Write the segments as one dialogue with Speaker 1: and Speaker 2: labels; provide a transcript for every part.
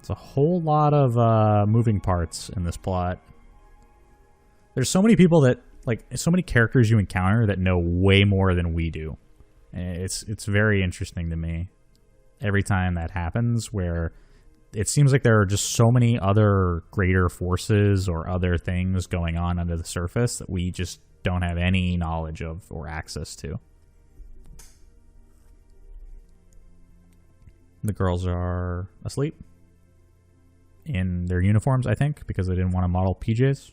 Speaker 1: It's a whole lot of moving parts in this plot. There's so many people that, like, so many characters you encounter that know way more than we do. It's very interesting to me every time that happens, where it seems like there are just so many other greater forces or other things going on under the surface that we just don't have any knowledge of or access to. The girls are asleep in their uniforms, I think, because they didn't want to model PJs.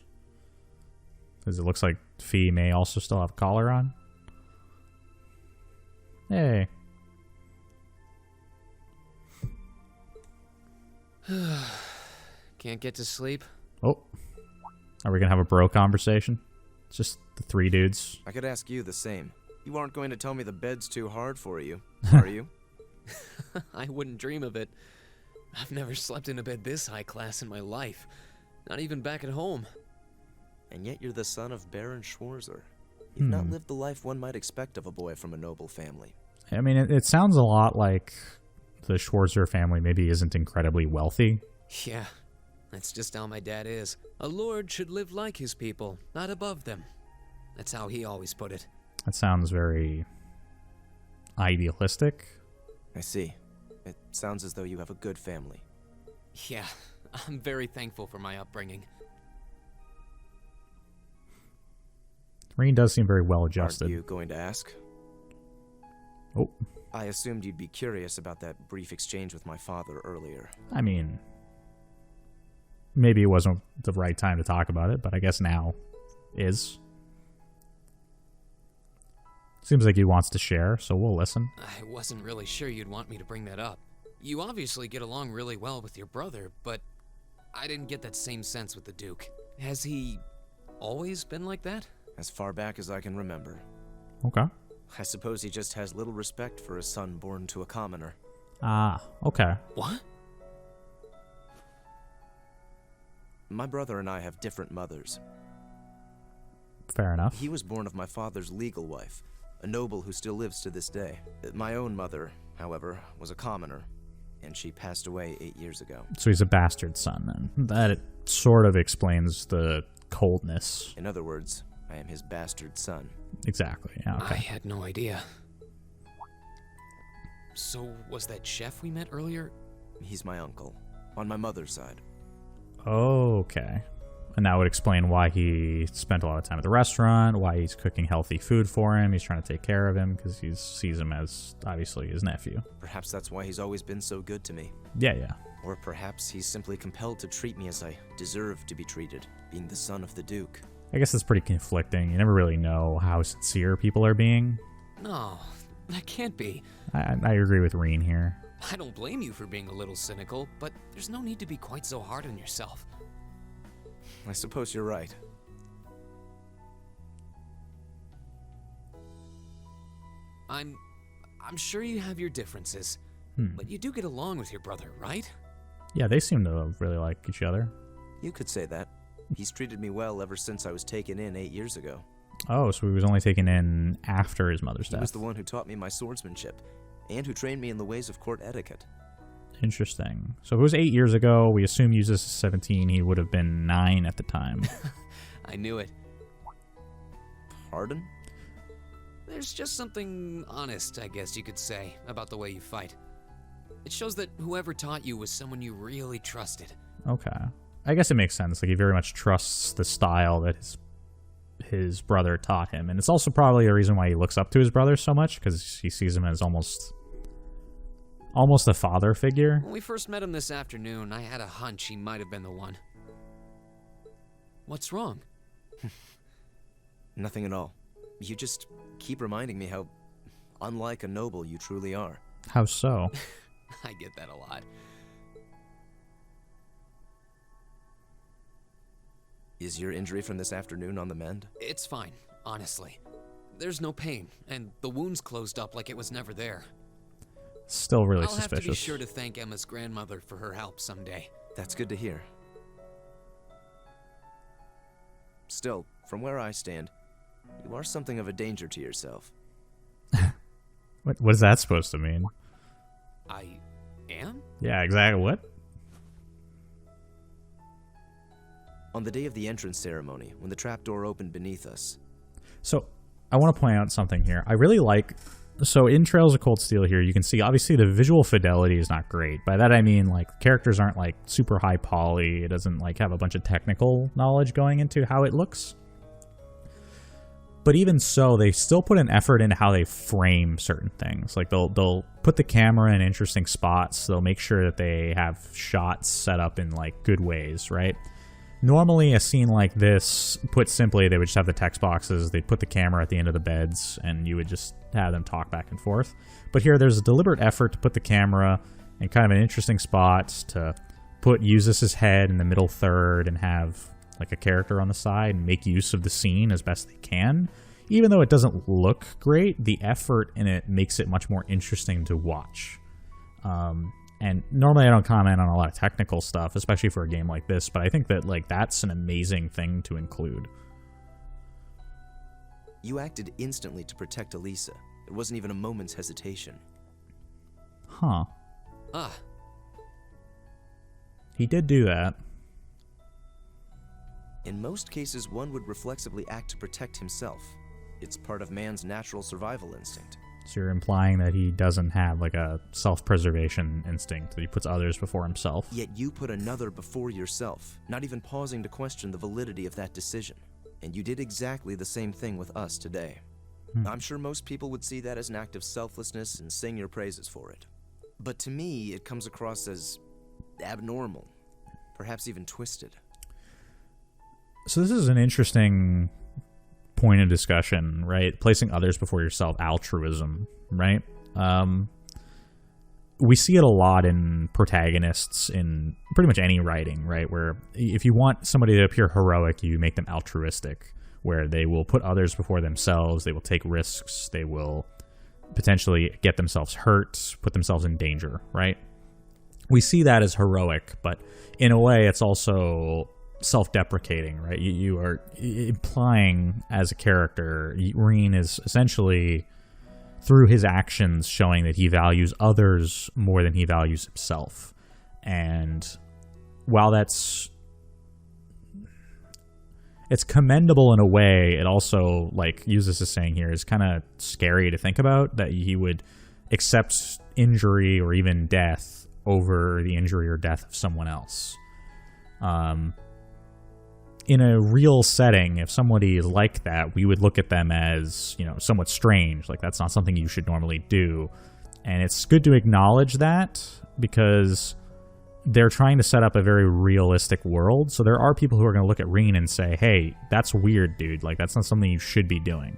Speaker 1: Because it looks like Fee may also still have a collar on. Hey.
Speaker 2: Can't get to sleep?
Speaker 1: Oh. Are we going to have a bro conversation? It's just the three dudes.
Speaker 3: I could ask you the same. You aren't going to tell me the bed's too hard for you, are you?
Speaker 2: I wouldn't dream of it. I've never slept in a bed this high class in my life. Not even back at home.
Speaker 3: And yet you're the son of Baron Schwarzer. You've not lived the life one might expect of a boy from a noble family.
Speaker 1: I mean, it sounds a lot like the Schwarzer family maybe isn't incredibly wealthy.
Speaker 2: Yeah, that's just how my dad is. A lord should live like his people, not above them. That's how he always put it.
Speaker 1: That sounds very idealistic.
Speaker 3: I see. It sounds as though you have a good family.
Speaker 2: Yeah, I'm very thankful for my upbringing.
Speaker 1: Rean does seem very well adjusted.
Speaker 3: Are you going to ask?
Speaker 1: Oh.
Speaker 3: I assumed you'd be curious about that brief exchange with my father earlier.
Speaker 1: I mean, maybe it wasn't the right time to talk about it, but I guess now is. Seems like he wants to share, so we'll listen.
Speaker 2: I wasn't really sure you'd want me to bring that up. You obviously get along really well with your brother, but I didn't get that same sense with the Duke. Has he always been like that?
Speaker 3: As far back as I can remember.
Speaker 1: Okay.
Speaker 3: I suppose he just has little respect for a son born to a commoner.
Speaker 1: Ah, okay.
Speaker 2: What?
Speaker 3: My brother and I have different mothers.
Speaker 1: Fair enough.
Speaker 3: He was born of my father's legal wife, a noble who still lives to this day. My own mother, however, was a commoner, and she passed away 8 years ago.
Speaker 1: So he's a bastard son, then. That sort of explains the coldness.
Speaker 3: In other words, I am his bastard son.
Speaker 1: Exactly, yeah, okay.
Speaker 2: I had no idea. So, was that chef we met earlier?
Speaker 3: He's my uncle, on my mother's side.
Speaker 1: Okay. And that would explain why he spent a lot of time at the restaurant, why he's cooking healthy food for him. He's trying to take care of him because he sees him as, obviously, his nephew.
Speaker 3: Perhaps that's why he's always been so good to me.
Speaker 1: Yeah.
Speaker 3: Or perhaps he's simply compelled to treat me as I deserve to be treated, being the son of the Duke.
Speaker 1: I guess it's pretty conflicting. You never really know how sincere people are being.
Speaker 2: No, that can't be.
Speaker 1: I agree with Rean here.
Speaker 2: I don't blame you for being a little cynical, but there's no need to be quite so hard on yourself.
Speaker 3: I suppose you're right.
Speaker 2: I'm sure you have your differences, but you do get along with your brother, right?
Speaker 1: Yeah, they seem to really like each other.
Speaker 3: You could say that. He's treated me well ever since I was taken in 8 years ago.
Speaker 1: Oh, so he was only taken in after his mother's death.
Speaker 3: He was the one who taught me my swordsmanship, and who trained me in the ways of court etiquette.
Speaker 1: Interesting. So if it was 8 years ago, we assume Yuzus is 17, he would have been 9 at the time.
Speaker 2: I knew it.
Speaker 3: Pardon?
Speaker 2: There's just something honest, I guess you could say, about the way you fight. It shows that whoever taught you was someone you really trusted.
Speaker 1: Okay. I guess it makes sense. Like, he very much trusts the style that his brother taught him. And it's also probably a reason why he looks up to his brother so much, because he sees him as almost a father figure.
Speaker 2: When we first met him this afternoon, I had a hunch he might have been the one. What's wrong?
Speaker 3: Nothing at all. You just keep reminding me how unlike a noble you truly are.
Speaker 1: How so?
Speaker 2: I get that a lot.
Speaker 3: Is your injury from this afternoon on the mend?
Speaker 2: It's fine, honestly. There's no pain, and the wound's closed up like it was never there.
Speaker 1: Still really
Speaker 2: I'll
Speaker 1: suspicious.
Speaker 2: have to be sure to thank Emma's grandmother for her help someday.
Speaker 3: That's good to hear. Still, from where I stand, you are something of a danger to yourself.
Speaker 1: What is that supposed to mean?
Speaker 2: I am?
Speaker 1: Yeah, exactly. What?
Speaker 3: On the day of the entrance ceremony, when the trapdoor opened beneath us.
Speaker 1: So I want to point out something here. I really like... So in Trails of Cold Steel here, you can see obviously the visual fidelity is not great. By that I mean like characters aren't like super high poly. It doesn't like have a bunch of technical knowledge going into how it looks. But even so, they still put an effort into how they frame certain things. Like they'll put the camera in interesting spots. They'll make sure that they have shots set up in like good ways, right? Normally, a scene like this, put simply, they would just have the text boxes, they'd put the camera at the end of the beds, and you would just have them talk back and forth. But here, there's a deliberate effort to put the camera in kind of an interesting spot, to put Eustace's head in the middle third and have like a character on the side and make use of the scene as best they can. Even though it doesn't look great, the effort in it makes it much more interesting to watch. And normally I don't comment on a lot of technical stuff, especially for a game like this, but I think that like that's an amazing thing to include.
Speaker 3: You acted instantly to protect Elisa. It wasn't even a moment's hesitation.
Speaker 1: Huh.
Speaker 2: Ah,
Speaker 1: He did do that.
Speaker 3: In most cases, one would reflexively act to protect himself. It's part of man's natural survival instinct.
Speaker 1: So you're implying that he doesn't have like a self-preservation instinct, that he puts others before himself.
Speaker 3: Yet you put another before yourself, not even pausing to question the validity of that decision. And you did exactly the same thing with us today. I'm sure most people would see that as an act of selflessness and sing your praises for it. But to me, it comes across as abnormal, perhaps even twisted.
Speaker 1: So this is an interesting point of discussion, right? Placing others before yourself, altruism, right? We see it a lot in protagonists in pretty much any writing, right? Where if you want somebody to appear heroic, you make them altruistic, where they will put others before themselves, they will take risks, they will potentially get themselves hurt, put themselves in danger, right? We see that as heroic, but in a way it's also self-deprecating, right? You are implying as a character, Rean is essentially, through his actions, showing that he values others more than he values himself. And while it's commendable in a way, it also, like Eustace is saying here, is kind of scary to think about, that he would accept injury or even death over the injury or death of someone else. In a real setting, if somebody is like that, we would look at them as, you know, somewhat strange. Like, that's not something you should normally do. And it's good to acknowledge that, because they're trying to set up a very realistic world. So there are people who are going to look at Rean and say, hey, that's weird, dude. Like, that's not something you should be doing.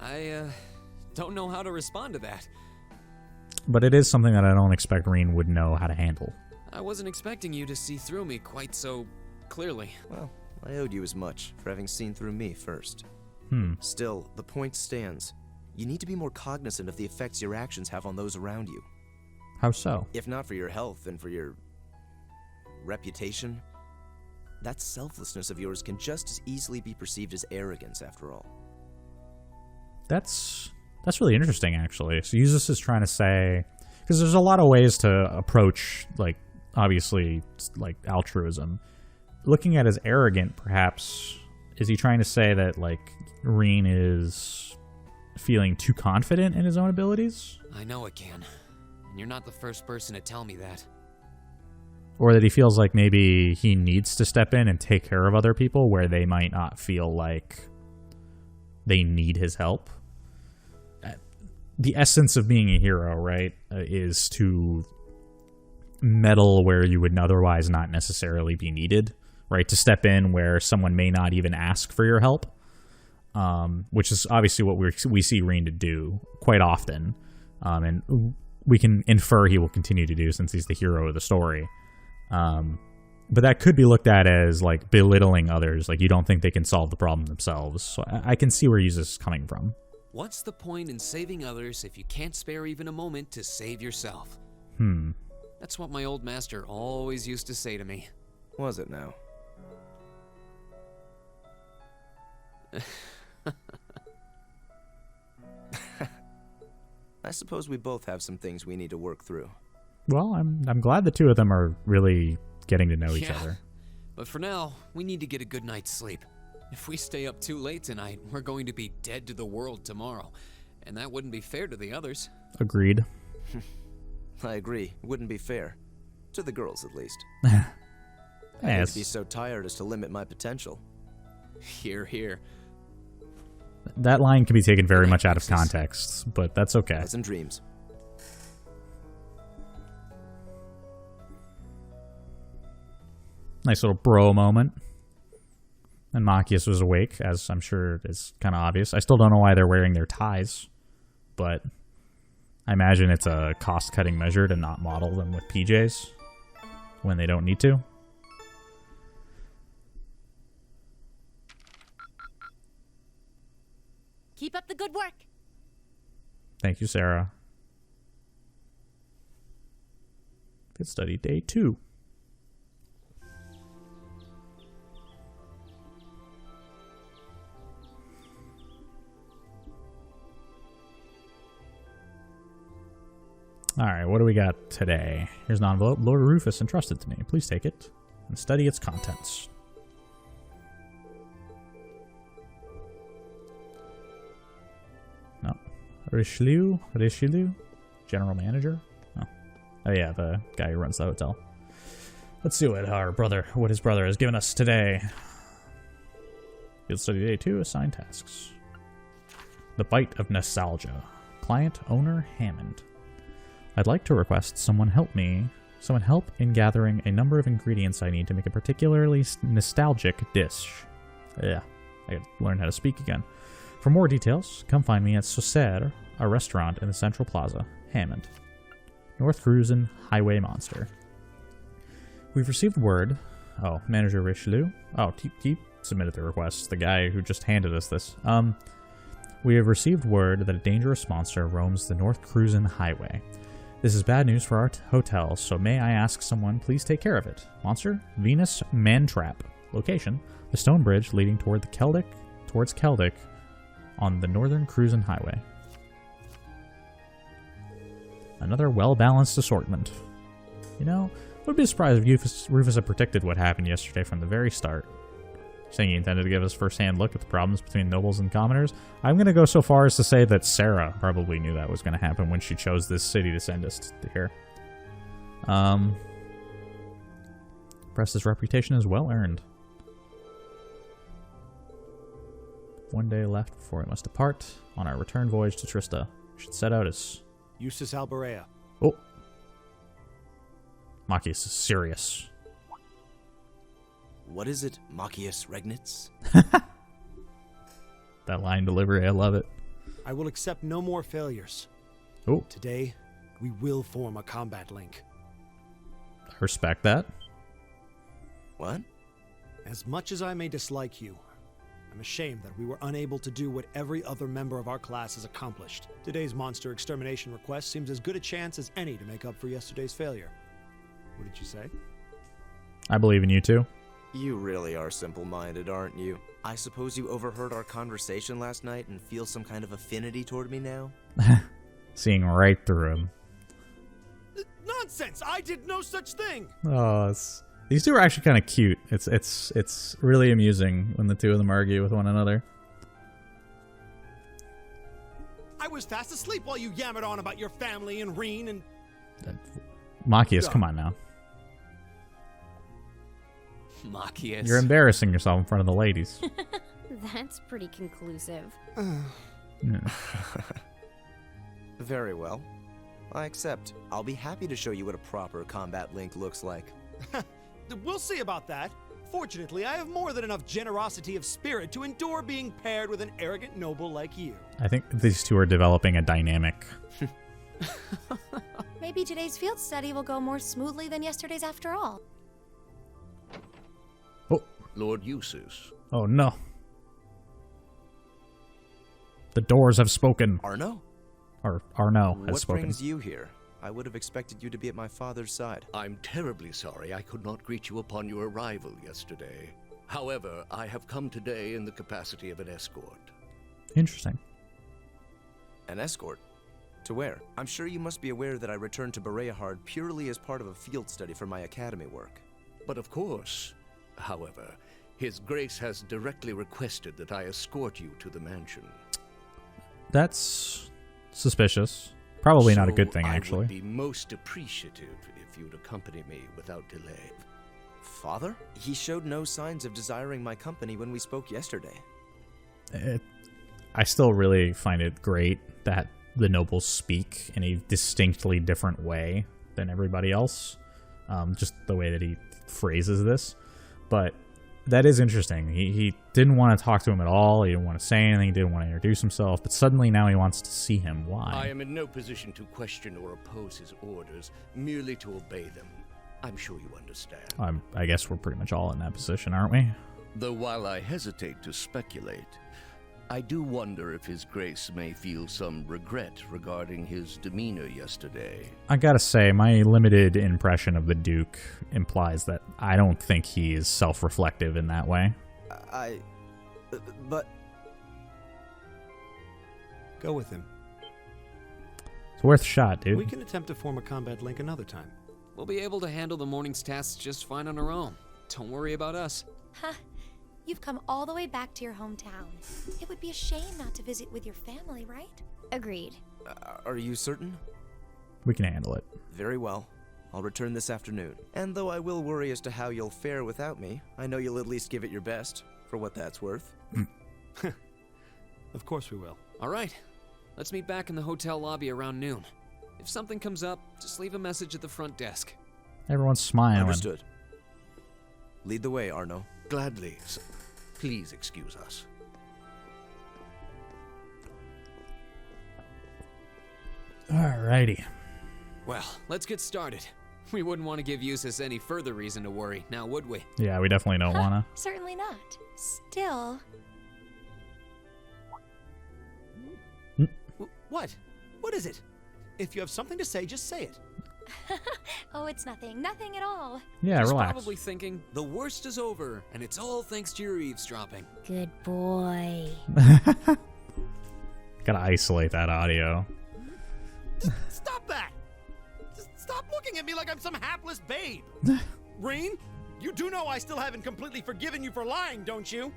Speaker 2: I don't know how to respond to that.
Speaker 1: But it is something that I don't expect Rean would know how to handle.
Speaker 2: I wasn't expecting you to see through me quite so clearly.
Speaker 3: Well, I owed you as much for having seen through me first. Still, the point stands. You need to be more cognizant of the effects your actions have on those around you.
Speaker 1: How so?
Speaker 3: If not for your health and for your reputation, that selflessness of yours can just as easily be perceived as arrogance, after all.
Speaker 1: That's really interesting, actually. So Eustace is trying to say, because there's a lot of ways to approach, like, obviously, like, altruism. Looking at as arrogant, perhaps, is he trying to say that, like, Rean is feeling too confident in his own abilities?
Speaker 2: I know it can. And you're not the first person to tell me that.
Speaker 1: Or that he feels like maybe he needs to step in and take care of other people where they might not feel like they need his help? The essence of being a hero, right, is to meddle where you would otherwise not necessarily be needed, right? To step in where someone may not even ask for your help, which is obviously what we see Rean to do quite often, and we can infer he will continue to do since he's the hero of the story. But that could be looked at as like belittling others, like you don't think they can solve the problem themselves. So I can see where Eustace is coming from.
Speaker 2: What's the point in saving others if you can't spare even a moment to save yourself? That's what my old master always used to say to me.
Speaker 3: Was it now? I suppose we both have some things we need to work through.
Speaker 1: Well, I'm glad the two of them are really getting to know each
Speaker 2: Yeah.
Speaker 1: other.
Speaker 2: But for now, we need to get a good night's sleep. If we stay up too late tonight, we're going to be dead to the world tomorrow. And that wouldn't be fair to the others.
Speaker 1: Agreed.
Speaker 3: I agree. Wouldn't be fair. To the girls, at least. I hate
Speaker 1: Yes.
Speaker 3: to be so tired as to limit my potential.
Speaker 2: Here, here.
Speaker 1: That line can be taken very
Speaker 2: Good
Speaker 1: much
Speaker 2: night,
Speaker 1: out of
Speaker 2: Nexus.
Speaker 1: context, but that's okay.
Speaker 3: As in dreams.
Speaker 1: Nice little bro moment. And Machias was awake, as I'm sure is kind of obvious. I still don't know why they're wearing their ties, but I imagine it's a cost-cutting measure to not model them with PJs when they don't need to.
Speaker 4: Keep up the good work.
Speaker 1: Thank you, Sarah. Good study day 2. Alright, what do we got today? Here's an envelope. Lord Rufus entrusted to me. Please take it and study its contents. No. Richelieu? General manager? Oh yeah, the guy who runs the hotel. Let's see what his brother has given us today. Field study day 2, assigned tasks. The Bite of Nostalgia. Client, owner, Hammond. I'd like to request someone help in gathering a number of ingredients I need to make a particularly nostalgic dish. Yeah, I gotta learn how to speak again. For more details, come find me at Saucer, a restaurant in the Central Plaza, Hammond. North Cruisin' Highway Monster. We've received word... Oh, Manager Richelieu? Oh, he submitted the request, the guy who just handed us this. We have received word that a dangerous monster roams the North Cruisin' Highway. This is bad news for our hotel, so may I ask someone please take care of it. Monster, Venus Mantrap. Location, the stone bridge leading towards Keldic on the Northern Cruisin' Highway. Another well-balanced assortment. You know, I would be surprised if Rufus had predicted what happened yesterday from the very start. Saying he intended to give us first-hand look at the problems between nobles and commoners. I'm going to go so far as to say that Sarah probably knew that was going to happen when she chose this city to send us to here. Press's reputation is well earned. 1 day left before we must depart. On our return voyage to Trista, we should set out as...
Speaker 5: Eustace Alborea.
Speaker 1: Oh. Machias is serious.
Speaker 3: What is it, Machias Regnitz?
Speaker 1: That line delivery, I love it.
Speaker 5: I will accept no more failures.
Speaker 1: Oh,
Speaker 5: Today, we will form a combat link.
Speaker 1: I respect that.
Speaker 3: What?
Speaker 5: As much as I may dislike you, I'm ashamed that we were unable to do what every other member of our class has accomplished. Today's monster extermination request seems as good a chance as any to make up for yesterday's failure. What did you say?
Speaker 1: I believe in you too.
Speaker 3: You really are simple-minded, aren't you? I suppose you overheard our conversation last night and feel some kind of affinity toward me now?
Speaker 1: Seeing right through him.
Speaker 5: Nonsense! I did no such thing!
Speaker 1: Oh, these two are actually kind of cute. It's really amusing when the two of them argue with one another.
Speaker 5: I was fast asleep while you yammered on about your family and Reen and...
Speaker 1: Machias, come on now.
Speaker 2: Machias.
Speaker 1: You're embarrassing yourself in front of the ladies.
Speaker 4: That's pretty conclusive.
Speaker 1: Yeah.
Speaker 3: Very well. I accept. I'll be happy to show you what a proper combat link looks like.
Speaker 5: We'll see about that. Fortunately, I have more than enough generosity of spirit to endure being paired with an arrogant noble like you.
Speaker 1: I think these two are developing a dynamic.
Speaker 4: Maybe today's field study will go more smoothly than yesterday's after all.
Speaker 1: Oh,
Speaker 6: Lord Eustace.
Speaker 1: oh no. The doors have spoken.
Speaker 3: Arno?
Speaker 1: Or Arno has
Speaker 3: What
Speaker 1: spoken.
Speaker 3: brings you here? I would have expected you to be at my father's side.
Speaker 6: I'm terribly sorry I could not greet you upon your arrival yesterday. However, I have come today in the capacity of an escort.
Speaker 1: Interesting.
Speaker 3: An escort? To where? I'm sure you must be aware that I returned to Bereahard purely as part of a field study for my academy work.
Speaker 6: But of course, however, His Grace has directly requested that I escort you to the mansion.
Speaker 1: That's suspicious. Probably not a good thing,
Speaker 6: I
Speaker 1: actually.
Speaker 6: would be most appreciative if you'd accompany me without delay.
Speaker 3: Father? He showed no signs of desiring my company when we spoke yesterday.
Speaker 1: I still really find it great that the nobles speak in a distinctly different way than everybody else. Just the way that he phrases this. But that is interesting. He didn't want to talk to him at all. He didn't want to say anything. He didn't want to introduce himself. But suddenly now he wants to see him. Why?
Speaker 6: I am in no position to question or oppose his orders, merely to obey them. I'm sure you understand.
Speaker 1: I guess we're pretty much all in that position, aren't we?
Speaker 6: Though while I hesitate to speculate, I do wonder if His Grace may feel some regret regarding his demeanor yesterday.
Speaker 1: I gotta say, my limited impression of the Duke implies that I don't think he is self-reflective in that way.
Speaker 3: But...
Speaker 5: Go with him.
Speaker 1: It's worth a shot, dude.
Speaker 5: We can attempt to form a combat link another time.
Speaker 2: We'll be able to handle the morning's tasks just fine on our own. Don't worry about us.
Speaker 4: Huh. You've come all the way back to your hometown. It would be a shame not to visit with your family, right? Agreed.
Speaker 3: Are you certain?
Speaker 1: We can handle it.
Speaker 3: Very well. I'll return this afternoon. And though I will worry as to how you'll fare without me, I know you'll at least give it your best, for what that's worth.
Speaker 5: Of course we will.
Speaker 2: All right. Let's meet back in the hotel lobby around noon. If something comes up, just leave a message at the front desk.
Speaker 1: Everyone's smiling.
Speaker 3: Understood. Lead the way, Arno.
Speaker 6: Gladly. Please excuse us.
Speaker 1: Alrighty.
Speaker 2: Well, let's get started. We wouldn't want to give Eustace any further reason to worry, now would we?
Speaker 1: Yeah, we definitely don't wanna.
Speaker 4: Certainly not. Still...
Speaker 5: What? What is it? If you have something to say, just say it.
Speaker 4: Oh, it's nothing. Nothing at all.
Speaker 1: Yeah,
Speaker 2: He's
Speaker 1: relax.
Speaker 2: probably thinking, the worst is over, and it's all thanks to your eavesdropping.
Speaker 4: Good boy.
Speaker 1: Gotta isolate that audio.
Speaker 5: Stop that! Just stop looking at me like I'm some hapless babe. Rain, you do know I still haven't completely forgiven you for lying, don't you?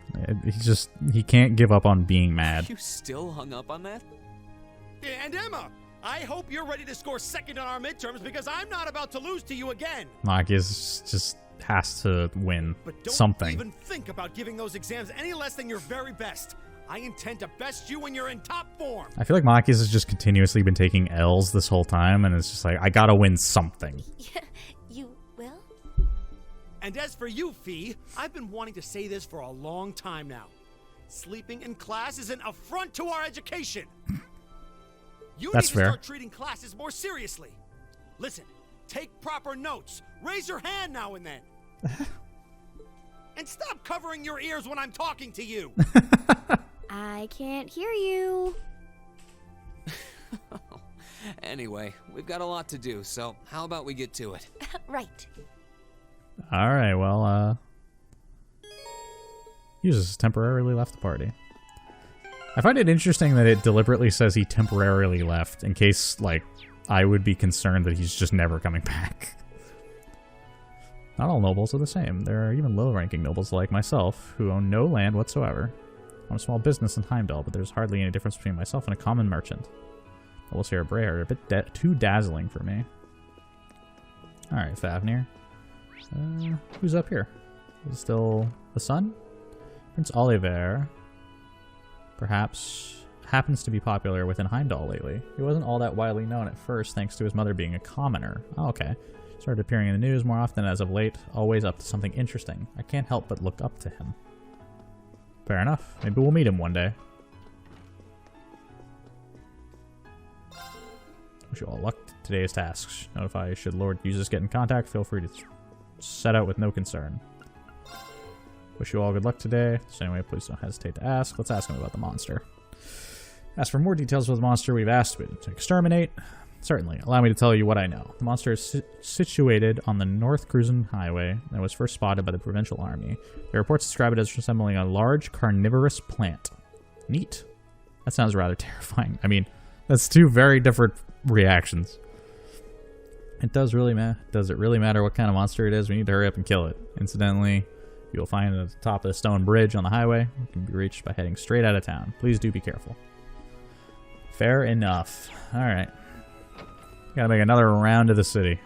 Speaker 1: He can't give up on being mad.
Speaker 2: You still hung up on that?
Speaker 5: And Emma, I hope you're ready to score second on our midterms because I'm not about to lose to you again.
Speaker 1: Marcus just has to win
Speaker 5: But don't
Speaker 1: something.
Speaker 5: even think about giving those exams any less than your very best. I intend to best you when you're in top form.
Speaker 1: I feel like Marcus has just continuously been taking L's this whole time, and it's just like, I gotta win something.
Speaker 4: You will?
Speaker 5: And as for you, Fee, I've been wanting to say this for a long time now. Sleeping in class is an affront to our education. You
Speaker 1: That's
Speaker 5: need to
Speaker 1: fair.
Speaker 5: start treating classes more seriously. Listen, take proper notes. Raise your hand now and then. And stop covering your ears when I'm talking to you.
Speaker 4: I can't hear you.
Speaker 2: Anyway, we've got a lot to do, so how about we get to it?
Speaker 4: Right.
Speaker 1: Alright, well, Eustace temporarily left the party. I find it interesting that it deliberately says he temporarily left, in case, like, I would be concerned that he's just never coming back. Not all nobles are the same. There are even low-ranking nobles like myself, who own no land whatsoever. I'm a small business in Heimdall, but there's hardly any difference between myself and a common merchant. Nobles here at Bereahard are a bit too dazzling for me. Alright, Fafnir. Who's up here? Is it still the son? Prince Oliver. Perhaps happens to be popular within Heimdall lately. He wasn't all that widely known at first, thanks to his mother being a commoner. Oh, okay. Started appearing in the news more often as of late, always up to something interesting. I can't help but look up to him. Fair enough. Maybe we'll meet him one day. Wish you all luck to today's tasks. Notify should Lord Eustace get in contact, feel free to set out with no concern. Wish you all good luck today. So anyway, please don't hesitate to ask. Let's ask him about the monster. As for more details of the monster we've asked to exterminate, certainly. Allow me to tell you what I know. The monster is situated on the North Cruzen Highway and was first spotted by the Provincial Army. The reports describe it as resembling a large carnivorous plant. Neat. That sounds rather terrifying. I mean, That's two very different reactions. It does really matter. Does it really matter what kind of monster it is? We need to hurry up and kill it. Incidentally, you'll find it at the top of the stone bridge on the highway. It can be reached by heading straight out of town. Please do be careful. Fair enough. Alright. Gotta make another round to the city.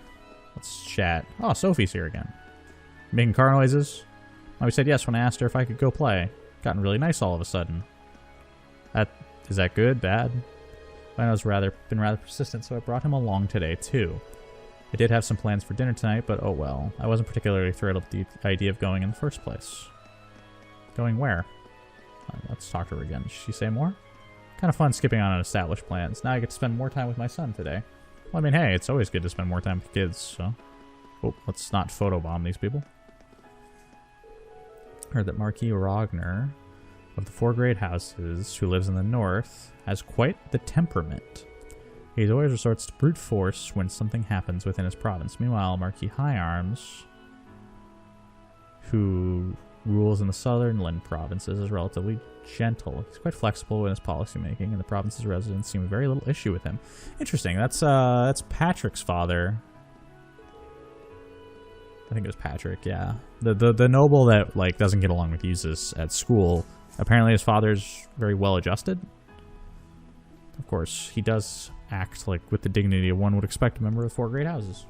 Speaker 1: Let's chat. Oh, Sophie's here again. Making car noises? Mommy said yes when I asked her if I could go play. Gotten really nice all of a sudden. Is that good? Bad? Lionel's been rather persistent, so I brought him along today, too. I did have some plans for dinner tonight, but oh well. I wasn't particularly thrilled with the idea of going in the first place. Going where? Let's talk to her again. Did she say more? Kind of fun skipping on established plans. Now I get to spend more time with my son today. Well, I mean, hey, it's always good to spend more time with kids, so... Oh, let's not photobomb these people. Heard that Marquis Rogner of the 4 great houses, who lives in the north, has quite the temperament. He always resorts to brute force when something happens within his province. Meanwhile, Marquis Higharms, who rules in the southern provinces, is relatively gentle. He's quite flexible in his policy making, and the province's residents seem very little issue with him. Interesting. That's Patrick's father. I think it was Patrick. Yeah, the noble that like doesn't get along with Eustace at school. Apparently, his father's very well adjusted. Of course, he does act like with the dignity one would expect a member of the 4 great houses.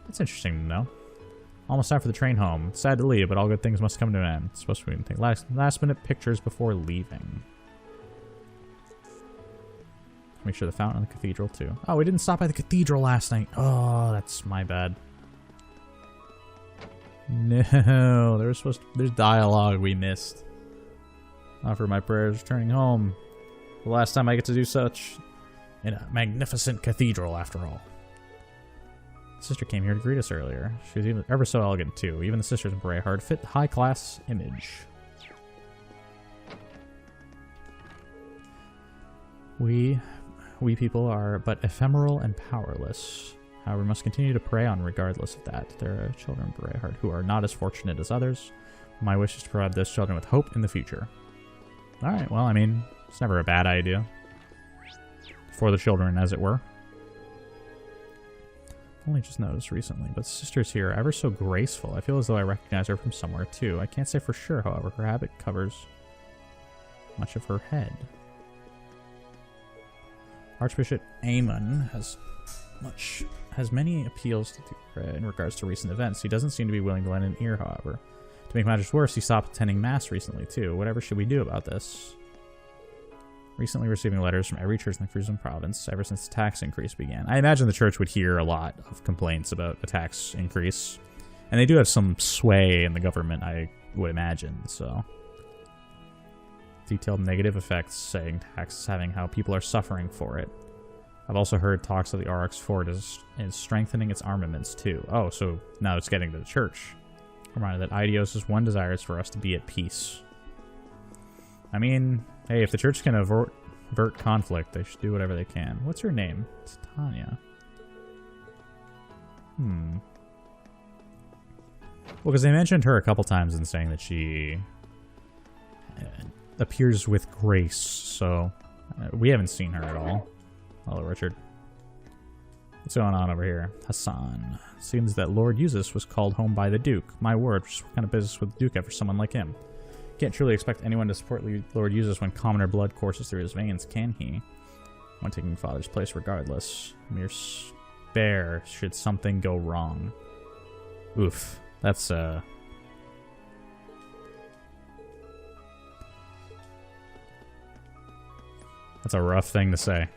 Speaker 1: That's interesting to know. Almost time for the train home. Sad to leave, but all good things must come to an end. It's supposed to be take last minute pictures before leaving. Make sure the fountain and the cathedral too. Oh, we didn't stop by the cathedral last night. Oh, that's my bad. No, there's dialogue we missed. Offer my prayers returning home. The last time I get to do such in a magnificent cathedral, after all. Sister came here to greet us earlier. She was even ever so elegant too. Even the sisters in Brayhard fit the high-class image. We people are but ephemeral and powerless. However, we must continue to pray on regardless of that. There are children in Brayhard who are not as fortunate as others. My wish is to provide those children with hope in the future. Alright, well, I mean, it's never a bad idea. For the children, as it were. Only just noticed recently, but sister's here ever so graceful. I feel as though I recognize her from somewhere too. I can't say for sure, however. Her habit covers much of her head. Archbishop Aemon has many appeals to do in regards to recent events. He doesn't seem to be willing to lend an ear, however. To make matters worse, he stopped attending mass recently too. Whatever should we do about this? Recently receiving letters from every church in the Fruzum province ever since the tax increase began. I imagine the church would hear a lot of complaints about a tax increase. And they do have some sway in the government, I would imagine, so. Detailed negative effects, saying taxes having how people are suffering for it. I've also heard talks of the RX Fort is strengthening its armaments too. Oh, so now it's getting to the church. Reminded that Idios' one desire is for us to be at peace. I mean, hey, if the church can avert conflict, they should do whatever they can. What's her name? It's Tanya. Well, because they mentioned her a couple times in saying that she appears with grace, so we haven't seen her at all. Hello, Richard. What's going on over here? Hassan. Seems that Lord Eustace was called home by the Duke. My word, what kind of business would the Duke have for someone like him? Can't truly expect anyone to support Lord Eustace when commoner blood courses through his veins, can he? I'm taking father's place regardless. Mere spare should something go wrong. Oof. That's, That's a rough thing to say.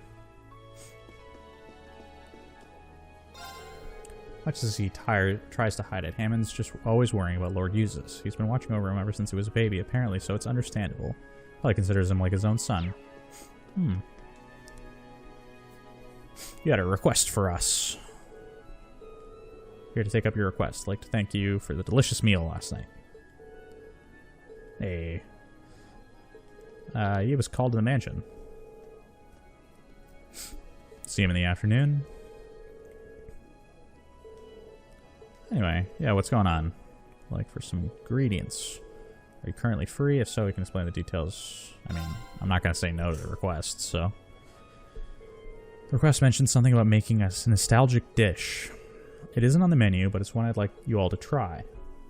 Speaker 1: Much as he tries to hide it, Hammond's just always worrying about Lord Eustace. He's been watching over him ever since he was a baby, apparently, so it's understandable. Probably considers him like his own son. You had a request for us. Here to take up your request. I'd like to thank you for the delicious meal last night. Hey. He was called to the mansion. See him in the afternoon. Anyway, yeah, what's going on? Like for some ingredients. Are you currently free? If so, we can explain the details. I mean, I'm not going to say no to the request, so. The request mentions something about making a nostalgic dish. It isn't on the menu, but it's one I'd like you all to try.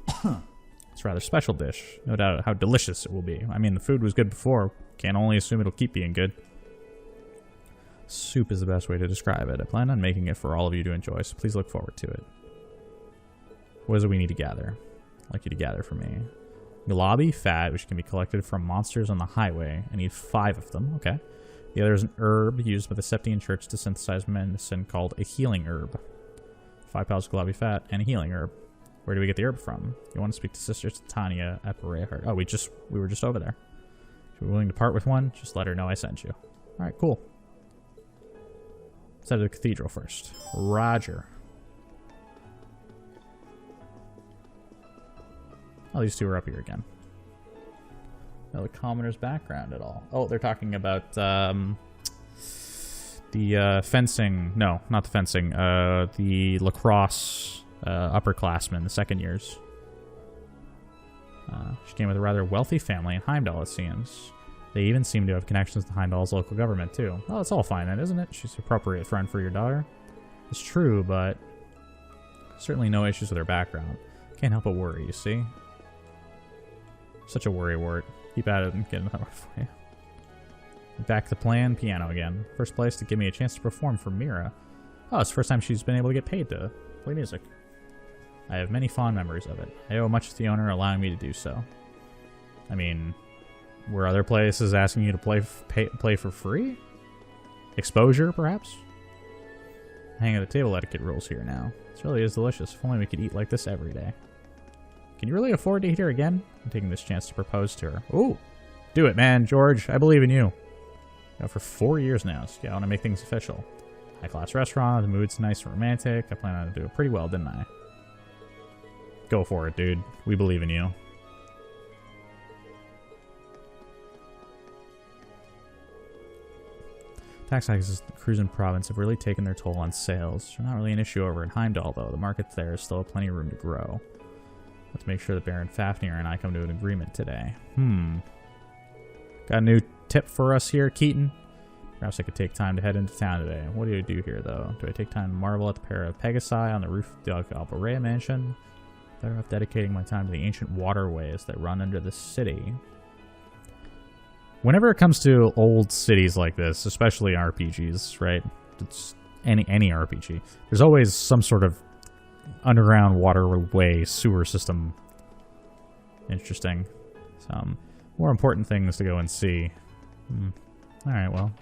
Speaker 1: It's a rather special dish. No doubt how delicious it will be. I mean, the food was good before. Can't only assume it'll keep being good. Soup is the best way to describe it. I plan on making it for all of you to enjoy, so please look forward to it. What is it we need to gather? I'd like you to gather for me. Gulabi fat, which can be collected from monsters on the highway. I need 5 of them. Okay. The other is an herb used by the Septian Church to synthesize medicine called a healing herb. 5 pounds of Gulabi fat and a healing herb. Where do we get the herb from? You want to speak to Sister Titania at Berehart. Oh, we were just over there. If you're willing to part with one, just let her know I sent you. Alright, cool. Let's head to the cathedral first. Roger. Oh, these two are up here again. No, the commoner's background at all. Oh, they're talking about the fencing. No, not the fencing. The lacrosse upperclassmen, the second years. She came with a rather wealthy family in Heimdall, it seems. They even seem to have connections to Heimdall's local government, too. Oh, it's all fine then, isn't it? She's an appropriate friend for your daughter. It's true, but certainly no issues with her background. Can't help but worry, you see? Such a worrywart. Keep at it and get another one for you. Back to the plan, piano again. First place to give me a chance to perform for Mira. Oh, it's the first time she's been able to get paid to play music. I have many fond memories of it. I owe much to the owner allowing me to do so. I mean, were other places asking you to play for free? Exposure, perhaps? Hang of the table etiquette rules here now. This really is delicious. If only we could eat like this every day. Can you really afford to eat her again? I'm taking this chance to propose to her. Ooh! Do it, man, George. I believe in you. For 4 years now, so yeah, I want to make things official. High-class restaurant, the mood's nice and romantic. I plan on to do it pretty well, didn't I? Go for it, dude. We believe in you. Tax hikes in the Cruisin province have really taken their toll on sales. They're not really an issue over in Heimdall, though. The market there is still plenty of room to grow. Let's make sure that Baron Fafnir and I come to an agreement today. Got a new tip for us here, Keaton? Perhaps I could take time to head into town today. What do I do here, though? Do I take time to marvel at the pair of Pegasi on the roof of the Alborea mansion? Better off dedicating my time to the ancient waterways that run under the city. Whenever it comes to old cities like this, especially RPGs, right? It's any RPG. There's always some sort of underground waterway sewer system. Interesting. Some more important things to go and see. Alright, well.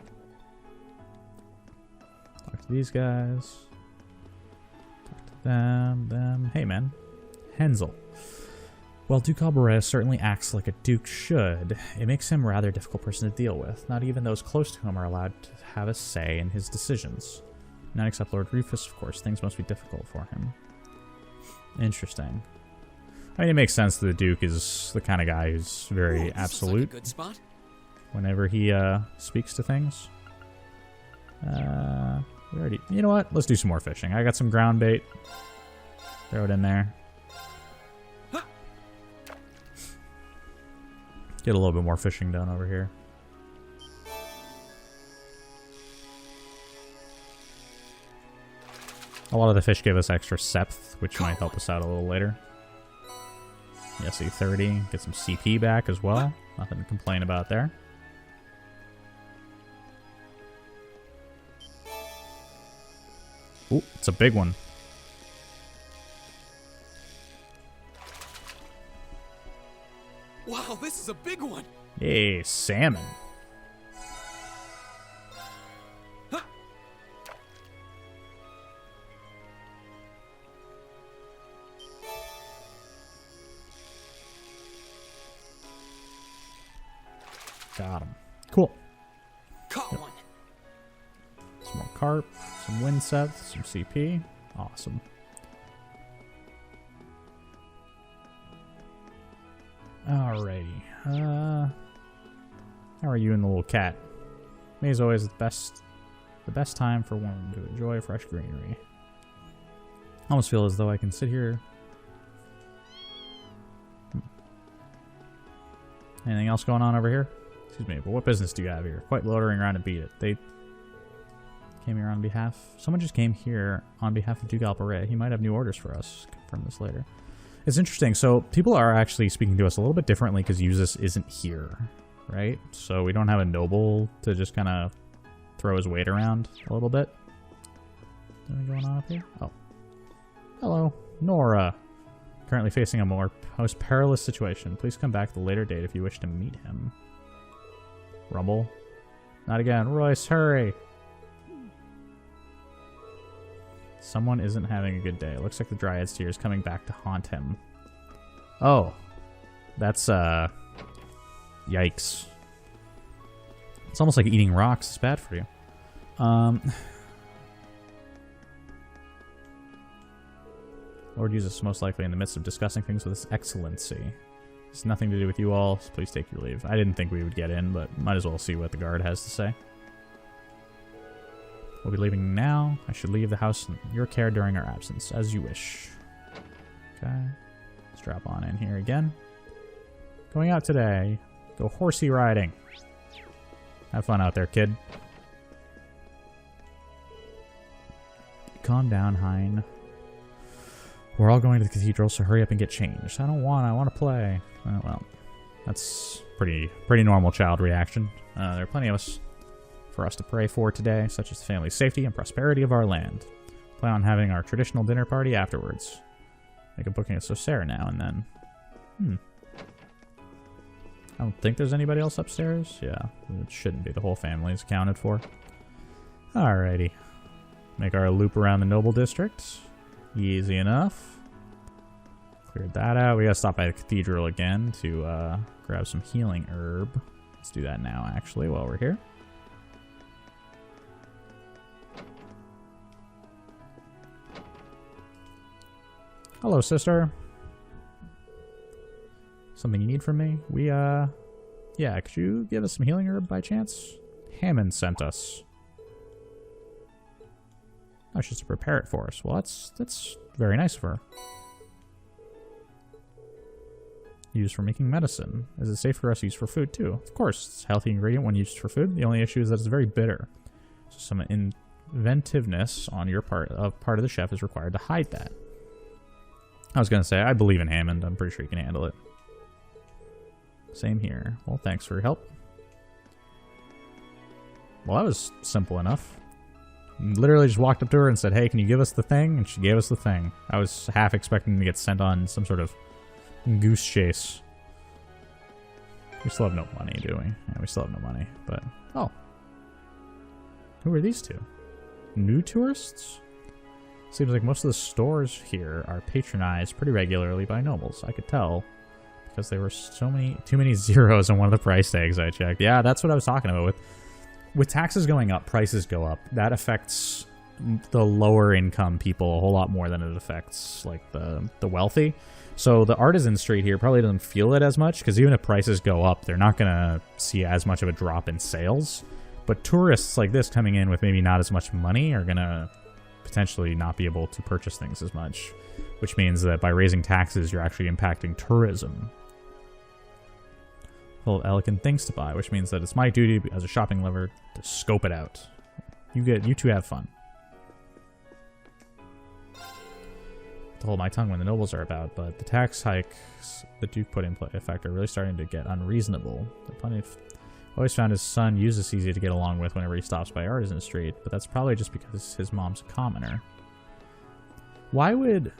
Speaker 1: Talk to these guys. Talk to them. Hey, man. Hensel. Well, Duke Alborea certainly acts like a duke should. It makes him a rather difficult person to deal with. Not even those close to him are allowed to have a say in his decisions. Not except Lord Rufus, of course. Things must be difficult for him. Interesting. I mean, it makes sense that the Duke is the kind of guy who's very absolute.
Speaker 2: Like a good spot.
Speaker 1: Whenever he speaks to things. We already... You know what? Let's do some more fishing. I got some ground bait. Throw it in there. Get a little bit more fishing done over here. A lot of the fish give us extra septh, which might help us out a little later. Yeah, see 30. Get some CP back as well. Nothing to complain about there. Ooh, it's a big one.
Speaker 2: Wow, this is a big one.
Speaker 1: Yay, salmon.
Speaker 2: Huh.
Speaker 1: Got him. Cool.
Speaker 2: Caught one.
Speaker 1: Some more carp, some wind septh, some CP. Awesome. Alrighty. How are you and the little cat? May is always the best time for one to enjoy fresh greenery. I almost feel as though I can sit here. Anything else going on over here? Excuse me, but what business do you have here? Quite loitering around to beat it. They came here on behalf... Someone just came here on behalf of Duke Alparea. He might have new orders for us. Confirm this later. It's interesting. So people are actually speaking to us a little bit differently because Uzis isn't here, right? So we don't have a noble to just kind of throw his weight around a little bit. Anything going on up here? Oh. Hello. Nora. Currently facing a most perilous situation. Please come back at a later date if you wish to meet him. Rumble. Not again. Royce, hurry. Someone isn't having a good day. It looks like the Dryad's Tear is coming back to haunt him. Oh. That's, yikes. It's almost like eating rocks. It's bad for you. Lord Uzis is most likely in the midst of discussing things with His Excellency. It's nothing to do with you all, so please take your leave. I didn't think we would get in, but might as well see what the guard has to say. We'll be leaving now. I should leave the house in your care during our absence, as you wish. Okay. Strap on in here again. Going out today. Go horsey riding. Have fun out there, kid. Calm down, Hein. We're all going to the cathedral, so hurry up and get changed. I want to play. Well, that's pretty normal child reaction. There are plenty of us for us to pray for today, such as the family's safety and prosperity of our land. Plan on having our traditional dinner party afterwards. Make a booking at Socera now and then. I don't think there's anybody else upstairs. Yeah, it shouldn't be. The whole family is accounted for. Alrighty. Make our loop around the Noble District. Easy enough. Cleared that out. We gotta stop by the cathedral again to grab some healing herb. Let's do that now, actually, while we're here. Hello, sister. Something you need from me? Yeah, could you give us some healing herb by chance? Hammond sent us. Oh, she's to prepare it for us. Well, that's very nice of her. Used for making medicine. Is it safe for us to use for food, too? Of course, it's a healthy ingredient when used for food. The only issue is that it's very bitter. So some inventiveness on your part of the chef is required to hide that. I was going to say, I believe in Hammond. I'm pretty sure you can handle it. Same here. Well, thanks for your help. Well, that was simple enough. Literally just walked up to her and said, hey, can you give us the thing? And she gave us the thing. I was half expecting to get sent on some sort of goose chase. We still have no money, do we? Yeah, we still have no money. But, oh. Who are these two? New tourists? Seems like most of the stores here are patronized pretty regularly by nobles. I could tell because there were too many zeros on one of the price tags I checked. Yeah, that's what I was talking about. With taxes going up, prices go up. That affects the lower income people a whole lot more than it affects like the wealthy. So the artisan street here probably doesn't feel it as much because even if prices go up, they're not going to see as much of a drop in sales. But tourists like this coming in with maybe not as much money are going to potentially not be able to purchase things as much, which means that by raising taxes, you're actually impacting tourism. Full of elegant things to buy, which means that it's my duty as a shopping lover to scope it out. You two have fun. To hold my tongue when the nobles are about, but the tax hikes the Duke put in effect are really starting to get unreasonable. Always found his son Uzis easy to get along with whenever he stops by Artisan Street, but that's probably just because his mom's a commoner. Why would...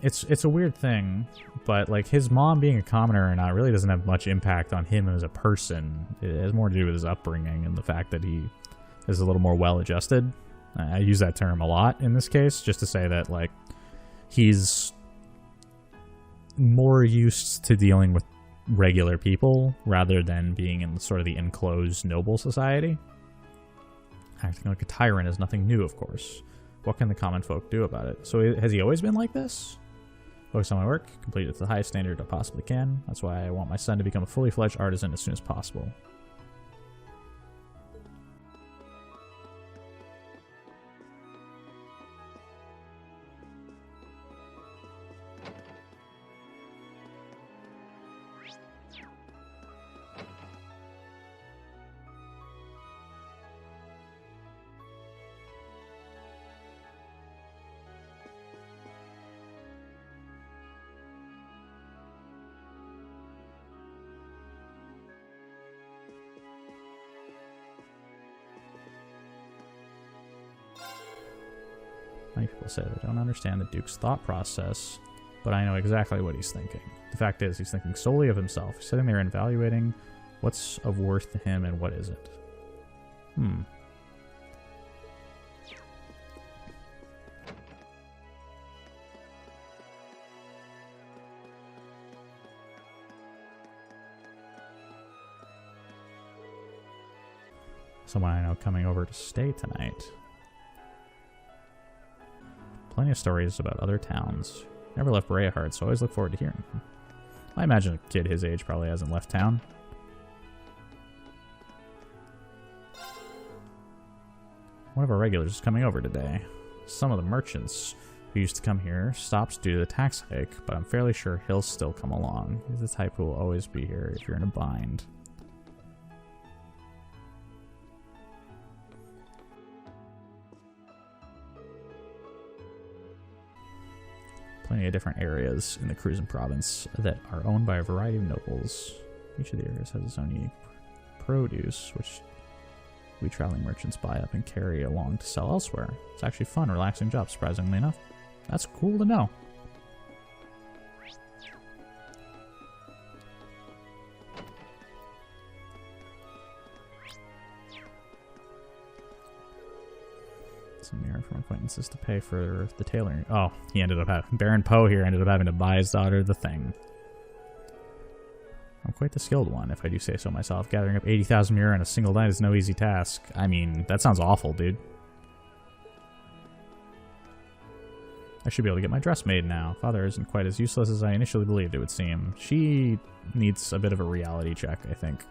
Speaker 1: It's a weird thing, but like his mom being a commoner or not really doesn't have much impact on him as a person. It has more to do with his upbringing and the fact that he is a little more well-adjusted. I use that term a lot in this case, just to say that like he's more used to dealing with regular people rather than being in sort of the enclosed noble society. Acting like a tyrant is nothing new, of course. What can the common folk do about it? So has he always been like this? Focus on my work, complete it to the highest standard I possibly can. That's why I want my son to become a fully fledged artisan as soon as possible. Many people say they don't understand the Duke's thought process, but I know exactly what he's thinking. The fact is, he's thinking solely of himself. He's sitting there and evaluating what's of worth to him and what isn't. Someone I know coming over to stay tonight. Plenty of stories about other towns. Never left Rayhard, so I always look forward to hearing them. I imagine a kid his age probably hasn't left town. One of our regulars is coming over today. Some of the merchants who used to come here stopped due to the tax hike, but I'm fairly sure he'll still come along. He's the type who will always be here if you're in a bind. Plenty of different areas in the Cruzen province that are owned by a variety of nobles. Each of the areas has its own unique produce, which we traveling merchants buy up and carry along to sell elsewhere. It's actually a fun, relaxing job, surprisingly enough. That's cool to know. Some mirror from acquaintances to pay for the tailoring. Oh, he ended up having... Baron Poe here ended up having to buy his daughter the thing. I'm quite the skilled one, if I do say so myself. Gathering up 80,000 mirror in a single night is no easy task. I mean, that sounds awful, dude. I should be able to get my dress made now. Father isn't quite as useless as I initially believed it would seem. She needs a bit of a reality check, I think.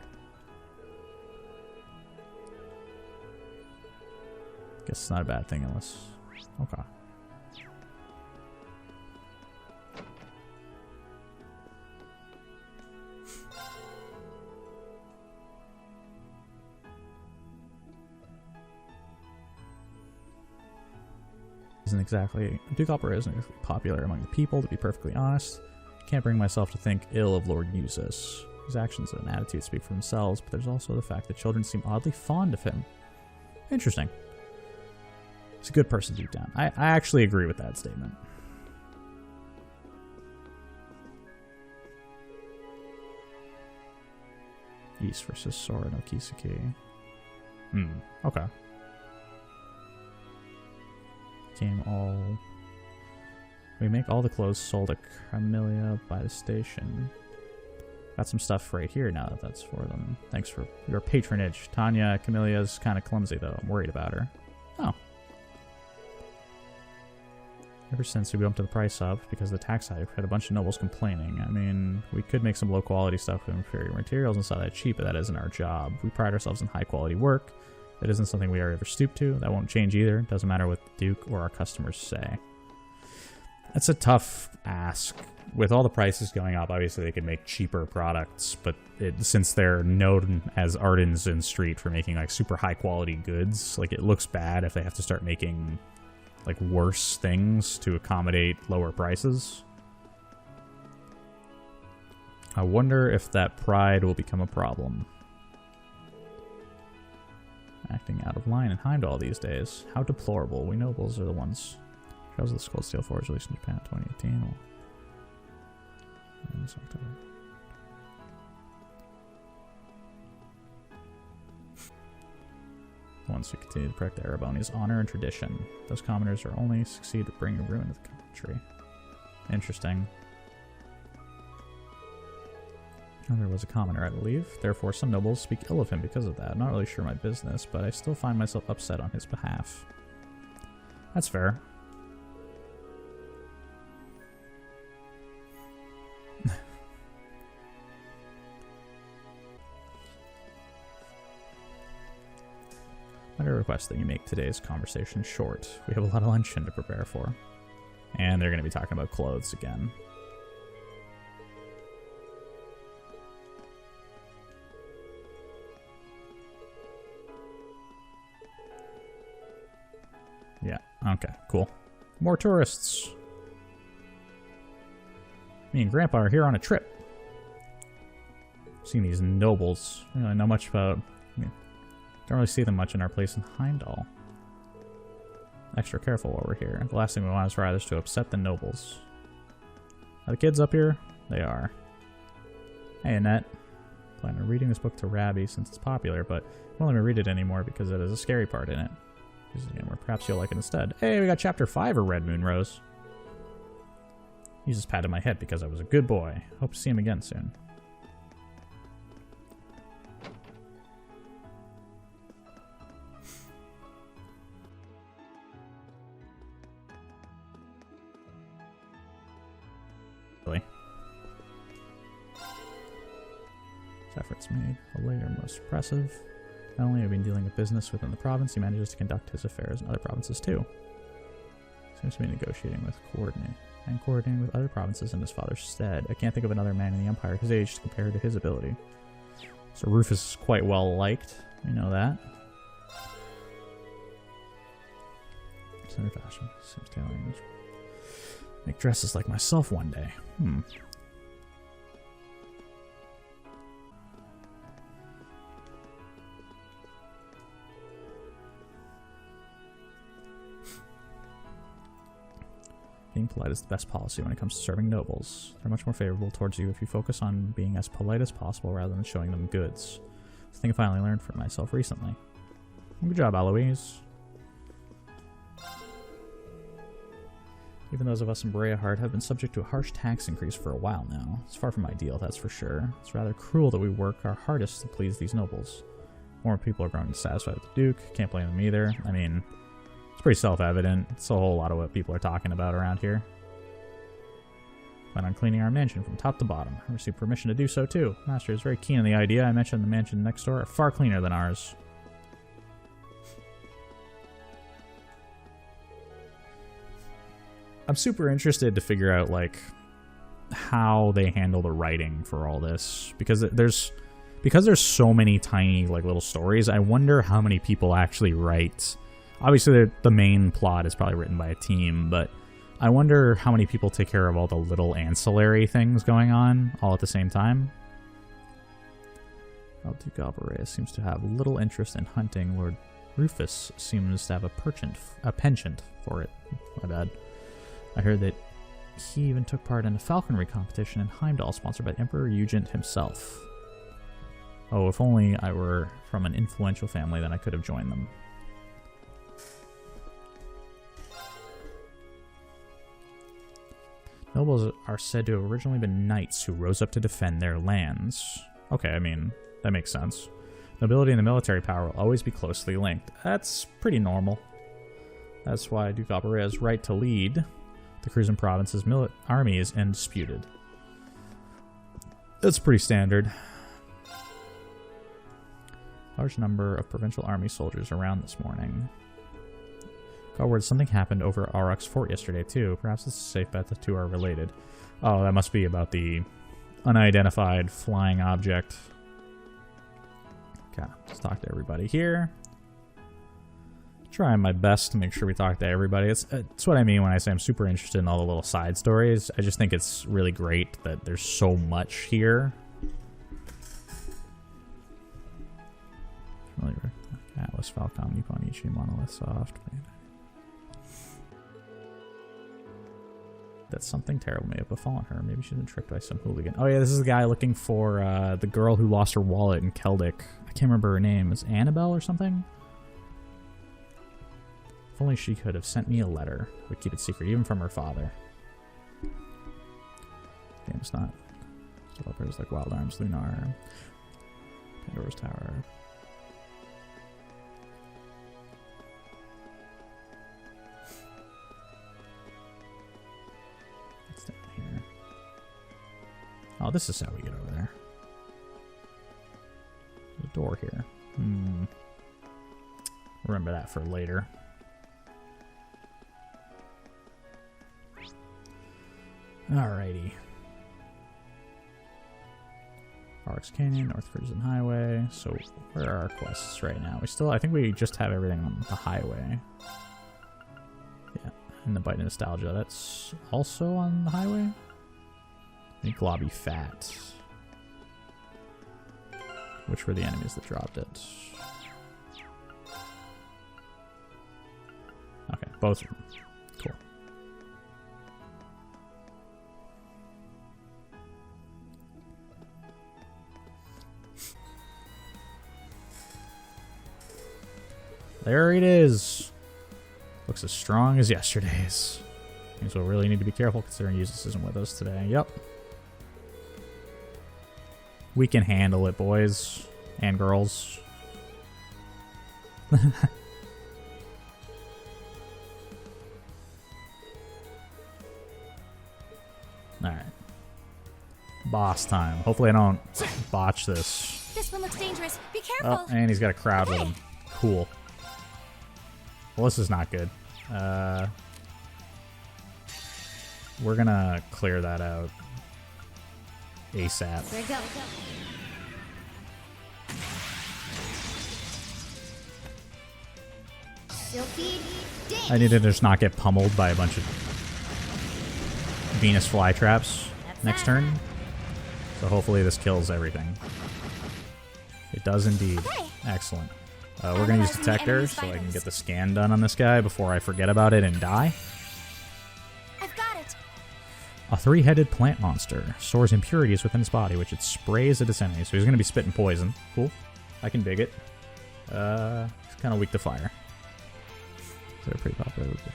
Speaker 1: Guess it's not a bad thing unless... Okay. Duke Opera isn't exactly popular among the people, to be perfectly honest. Can't bring myself to think ill of Lord Eustace. His actions and attitudes speak for themselves, but there's also the fact that children seem oddly fond of him. Interesting. He's a good person deep down. I actually agree with that statement. East versus Sora no Kiseki. Okay. Game all... We make all the clothes sold at Camellia by the station. Got some stuff right here now that that's for them. Thanks for your patronage. Tanya, Camellia's kind of clumsy though. I'm worried about her. Oh. Ever since we bumped the price up because of the tax hike, had a bunch of nobles complaining. I mean, we could make some low quality stuff with inferior materials and sell that cheap, but that isn't our job. We pride ourselves in high quality work. That isn't something we are ever stoop to. That won't change either. Doesn't matter what the Duke or our customers say. That's a tough ask. With all the prices going up, obviously they could make cheaper products, but since they're known as Ardenzen Street for making like super high quality goods, like it looks bad if they have to start making like worse things to accommodate lower prices. I wonder if that pride will become a problem. Acting out of line in Heimdall these days. How deplorable. We nobles are the ones. Trials of the Cold Steel Forge released in Japan in 2018. October. Once we continue to protect the Araboni's honor and tradition, those commoners are only succeed to bring ruin to the country. Interesting. There was a commoner, I believe. Therefore, some nobles speak ill of him because of that. I'm not really sure my business, but I still find myself upset on his behalf. That's fair. I'm going to request that you make today's conversation short. We have a lot of luncheon to prepare for. And they're going to be talking about clothes again. Yeah, okay, cool. More tourists. Me and Grandpa are here on a trip. Seeing these nobles. I don't really know much about... don't really see them much in our place in Heimdall. extra careful while we're here. The last thing we want is for others to upset the nobles. Are the kids up here? They are. Hey, Annette. Plan on reading this book to Rabbi since it's popular, but I won't let me read it anymore because it has a scary part in it. Where perhaps you'll like it instead. Hey, we got chapter 5 of Red Moon Rose. He just patted my head because I was a good boy. Hope to see him again soon. Really? His efforts made the later most impressive. Not only have we been dealing with business within the province, he manages to conduct his affairs in other provinces too. Seems to be negotiating with coordinating with other provinces in his father's stead. I can't think of another man in the Empire his age to compare to his ability. So Rufus is quite well liked. We know that. Center fashion. Seems tailoring. Make dresses like myself one day. Being polite is the best policy when it comes to serving nobles. They're much more favorable towards you if you focus on being as polite as possible rather than showing them goods. It's a thing I finally learned for myself recently. Good job, Eloise. Even those of us in Breahard have been subject to a harsh tax increase for a while now. It's far from ideal, that's for sure. It's rather cruel that we work our hardest to please these nobles. More people are growing dissatisfied with the Duke. Can't blame them either. I mean, it's pretty self-evident. It's a whole lot of what people are talking about around here. Plan on cleaning our mansion from top to bottom. I received permission to do so too. Master is very keen on the idea. I mentioned the mansion next door are far cleaner than ours. I'm super interested to figure out, like, how they handle the writing for all this. Because there's so many tiny, like, little stories, I wonder how many people actually write. Obviously, the main plot is probably written by a team, but I wonder how many people take care of all the little ancillary things going on all at the same time. Duke Alvarez seems to have little interest in hunting. Lord Rufus seems to have a penchant for it. My bad. I heard that he even took part in a falconry competition in Heimdall, sponsored by Emperor Eugent himself. Oh, if only I were from an influential family, then I could have joined them. Nobles are said to have originally been knights who rose up to defend their lands. Okay, I mean, that makes sense. Nobility and the military power will always be closely linked. That's pretty normal. That's why Duke Alvarez's right to lead the Cruisin Province's army is undisputed. That's pretty standard. Large number of provincial army soldiers around this morning. Got word something happened over Auroch's fort yesterday too. Perhaps it's a safe bet the two are related. Oh, that must be about the unidentified flying object. Okay, let's talk to everybody here. Trying my best to make sure we talk to everybody. It's what I mean when I say I'm super interested in all the little side stories. I just think it's really great that there's so much here. Familiar. Atlas, Falcom, Nippon Ichi, Monolith Soft. That something terrible may have befallen her. Maybe she's been tricked by some hooligan. Oh yeah, this is the guy looking for the girl who lost her wallet in Keldic. I can't remember her name. Is Annabelle or something? If only she could have sent me a letter. Would keep it secret, even from her father. Game's not. Developers like Wild Arms, Lunar, Pandora's Tower. What's down here? Oh, this is how we get over there. There's a door here. Remember that for later. Alrighty. Parks Canyon, North Cruisin Highway. So, where are our quests right now? I think we just have everything on the highway. Yeah, and the Bite of Nostalgia. That's also on the highway? I think Globby Fat. Which were the enemies that dropped it? Okay. Both of them. Cool. There it is. Looks as strong as yesterday's. Means we'll really need to be careful considering Eustace isn't with us today. Yep. We can handle it, boys and girls. Alright. Boss time. Hopefully I don't botch this.
Speaker 4: This one looks dangerous. Be careful.
Speaker 1: Oh, and he's got a crowd with him. Cool. Well, this is not good. We're gonna clear that out ASAP.
Speaker 4: There you go. Silphied Dig.
Speaker 1: I need to just not get pummeled by a bunch of Venus flytraps next turn. So hopefully this kills everything. It does indeed.
Speaker 4: Okay.
Speaker 1: Excellent. We're going to use Detector so I can get the scan done on this guy before I forget about it and die.
Speaker 4: I've got it.
Speaker 1: A three-headed plant monster stores impurities within its body, which it sprays at its enemies. So he's going to be spitting poison. Cool. I can dig it. He's kind of weak to fire. So they're pretty popular. Okay.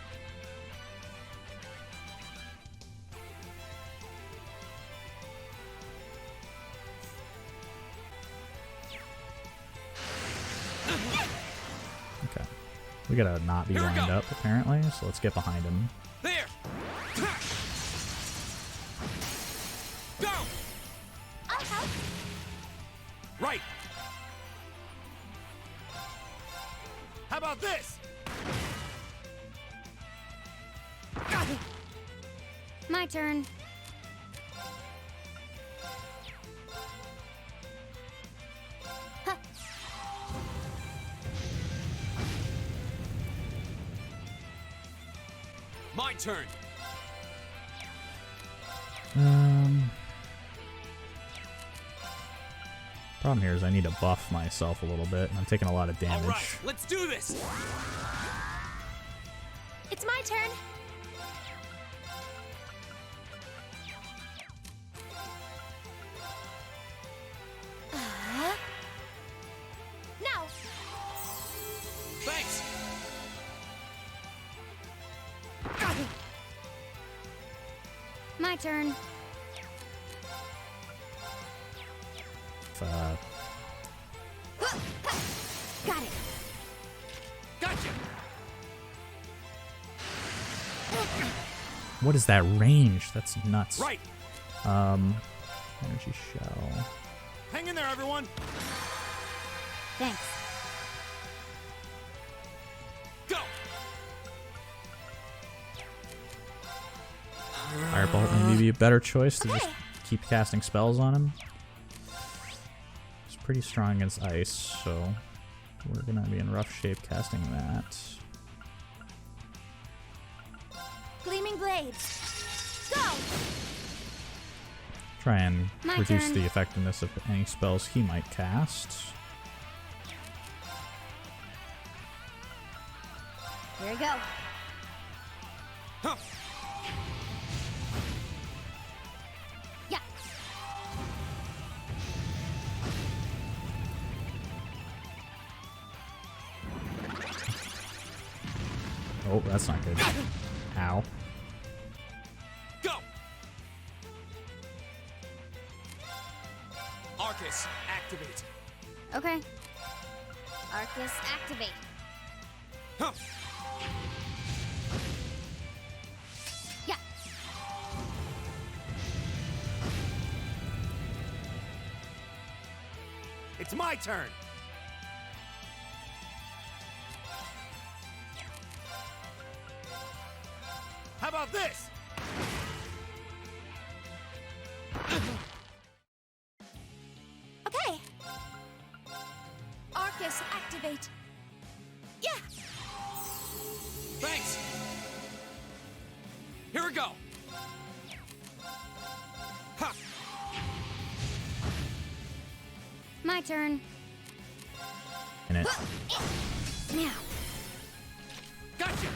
Speaker 1: We gotta not be lined up, apparently, so let's get behind him.
Speaker 2: There. Go.
Speaker 4: I'll help.
Speaker 5: Right. How about this?
Speaker 4: My turn. Huh.
Speaker 2: My turn.
Speaker 1: Problem here is I need to buff myself a little bit, and I'm taking a lot of damage.
Speaker 2: All right, let's do this.
Speaker 4: It's my turn. Now.
Speaker 2: Thanks.
Speaker 4: My turn. Got it.
Speaker 2: Gotcha.
Speaker 1: What is that range? That's nuts.
Speaker 5: Right.
Speaker 1: Energy shell.
Speaker 5: Hang in there, everyone.
Speaker 4: Thanks.
Speaker 2: Go.
Speaker 1: Firebolt maybe be a better choice to just keep casting spells on him. He's pretty strong against ice, so we're gonna be in rough shape casting that.
Speaker 4: Gleaming blades. Go.
Speaker 1: Try and
Speaker 4: My
Speaker 1: reduce
Speaker 4: turn.
Speaker 1: the effectiveness of any spells he might cast.
Speaker 4: Here we go.
Speaker 2: Huh.
Speaker 4: Yeah.
Speaker 1: Oh, that's not good. Ow.
Speaker 2: Go. Arcus, activate.
Speaker 4: Okay. Arcus, activate.
Speaker 2: Huh.
Speaker 4: Yeah.
Speaker 5: It's my turn. How about this?
Speaker 4: Okay. Arcus, activate. Yeah.
Speaker 2: Thanks. Here we go. Ha.
Speaker 4: My turn.
Speaker 1: In it.
Speaker 4: Now.
Speaker 2: Gotcha.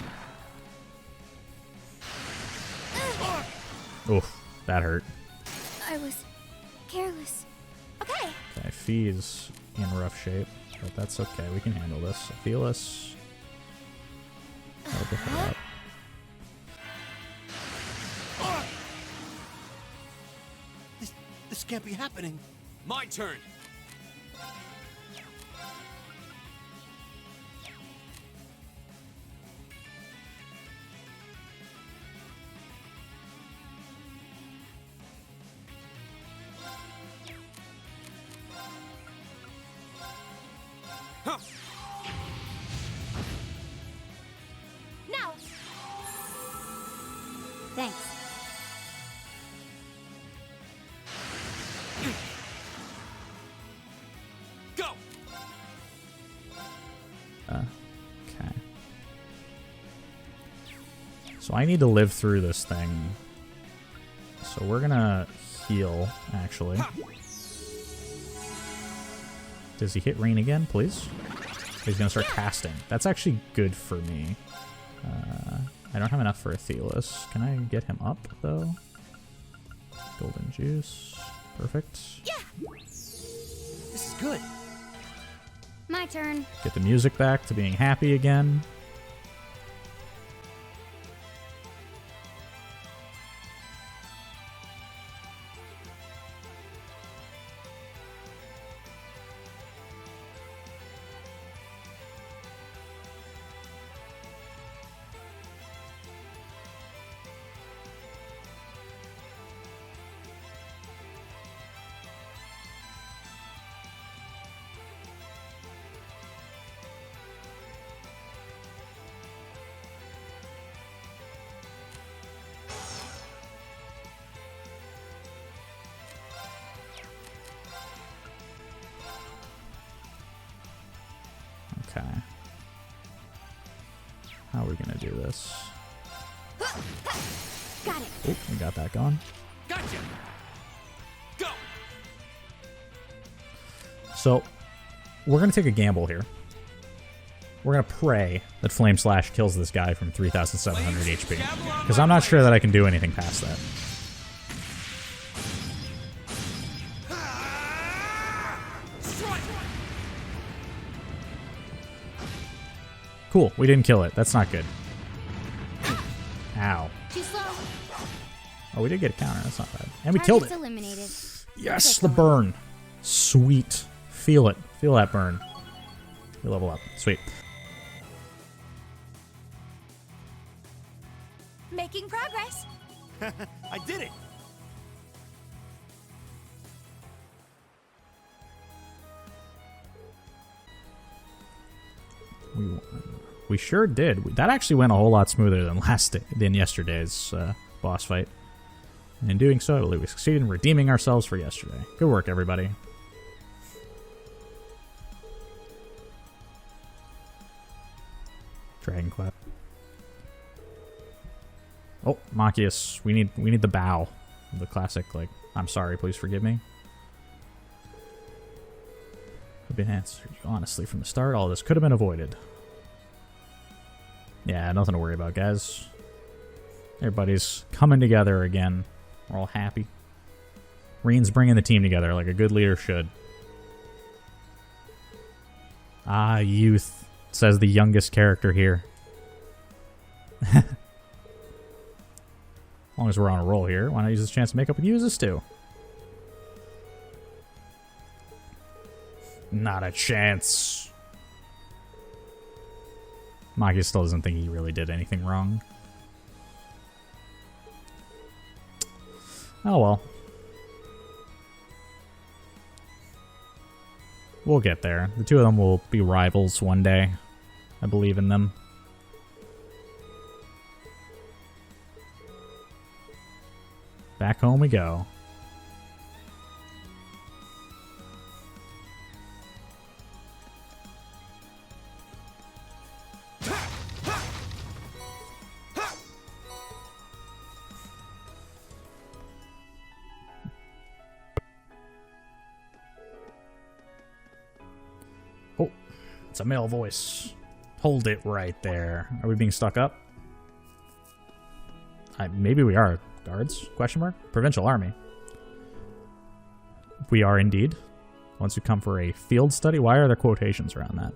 Speaker 1: Oof, that hurt.
Speaker 7: I was careless.
Speaker 4: Okay.
Speaker 1: Okay, Fee's in rough shape, but that's okay. We can handle this. Athelas. That'll pick her up.
Speaker 5: This can't be happening.
Speaker 2: My turn. Huh.
Speaker 4: Now.
Speaker 7: Thanks.
Speaker 2: Go.
Speaker 1: Okay. So I need to live through this thing. So we're gonna heal, actually. Does he hit rain again, please? He's gonna start casting. That's actually good for me. I don't have enough for Athelas. Can I get him up, though? Golden juice. Perfect.
Speaker 5: This is good.
Speaker 7: My turn.
Speaker 1: Get the music back to being happy again. Okay. How are we gonna do this?
Speaker 7: Got it.
Speaker 1: Oh, we got that going.
Speaker 2: Gotcha. Go.
Speaker 1: So, we're gonna take a gamble here. We're gonna pray that Flame Slash kills this guy from 3,700 HP. Because I'm not sure that I can do anything past that. Cool, we didn't kill it. That's not good. Ow.
Speaker 7: Too slow.
Speaker 1: Oh, we did get a counter. That's not bad. And we killed it.
Speaker 7: Target's eliminated.
Speaker 1: Yes, the burn. Sweet. Feel it. Feel that burn. We level up. Sweet.
Speaker 4: Making progress.
Speaker 5: I did it.
Speaker 1: We won. We sure did. That actually went a whole lot smoother than yesterday's boss fight. And in doing so, I believe we succeeded in redeeming ourselves for yesterday. Good work, everybody. Dragon Clap. Oh, Machias, we need the bow. The classic, like, I'm sorry, please forgive me. Could have been answered honestly from the start. All this could have been avoided. Yeah, nothing to worry about, guys. Everybody's coming together again. We're all happy. Reen's bringing the team together like a good leader should. Ah, youth, says the youngest character here. As long as we're on a roll here, why not use this chance to make up with you as too? Not a chance. Maki still doesn't think he really did anything wrong. Oh well. We'll get there. The two of them will be rivals one day. I believe in them. Back home we go. Oh, it's a male voice. Hold it right there. Are we being stuck up? Maybe we are. Guards? Question mark? Provincial Army. We are indeed. Once you come for a field study, why are there quotations around that?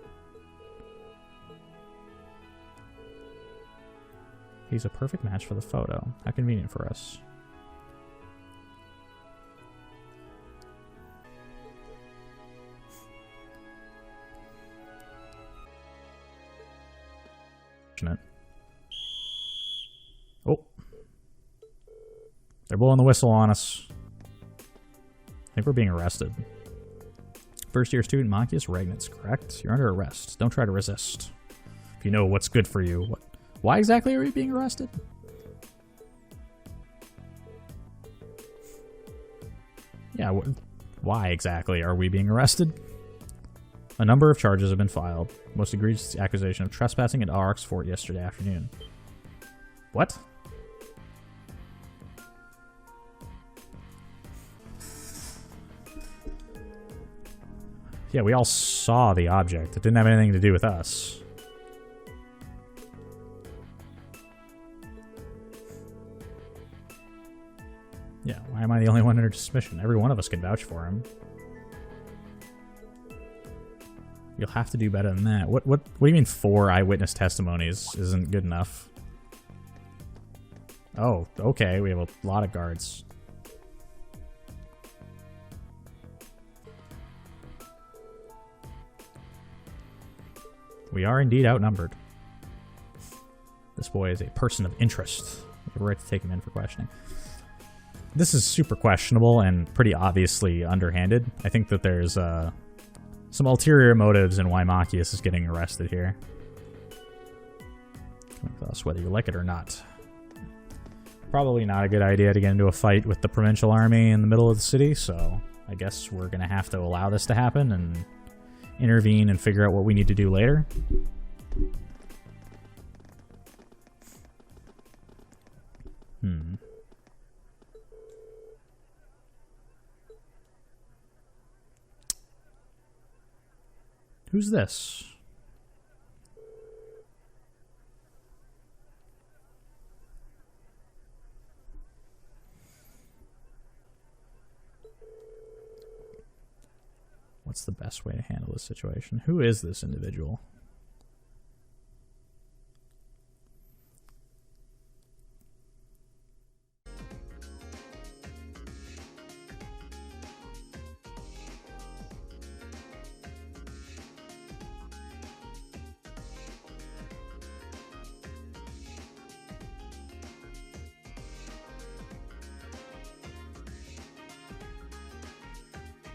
Speaker 1: He's a perfect match for the photo. How convenient for us. Oh. They're blowing the whistle on us. I think we're being arrested. First year student Machias Regnitz, correct? You're under arrest. Don't try to resist. If you know what's good for you. What? Why exactly are we being arrested? Yeah, why exactly are we being arrested? A number of charges have been filed. Most egregious accusation of trespassing at Aurochs Fort yesterday afternoon. What? Yeah, we all saw the object. It didn't have anything to do with us. Yeah, why am I the only one under suspicion? Every one of us can vouch for him. You'll have to do better than that. What do you mean 4 eyewitness testimonies isn't good enough? Oh, okay, we have a lot of guards. We are indeed outnumbered. This boy is a person of interest. We have a right to take him in for questioning. This is super questionable and pretty obviously underhanded. I think that there's some ulterior motives in why Machias is getting arrested here. Come with us, whether you like it or not. Probably not a good idea to get into a fight with the provincial army in the middle of the city, so I guess we're going to have to allow this to happen and intervene and figure out what we need to do later. Who's this? What's the best way to handle this situation? Who is this individual?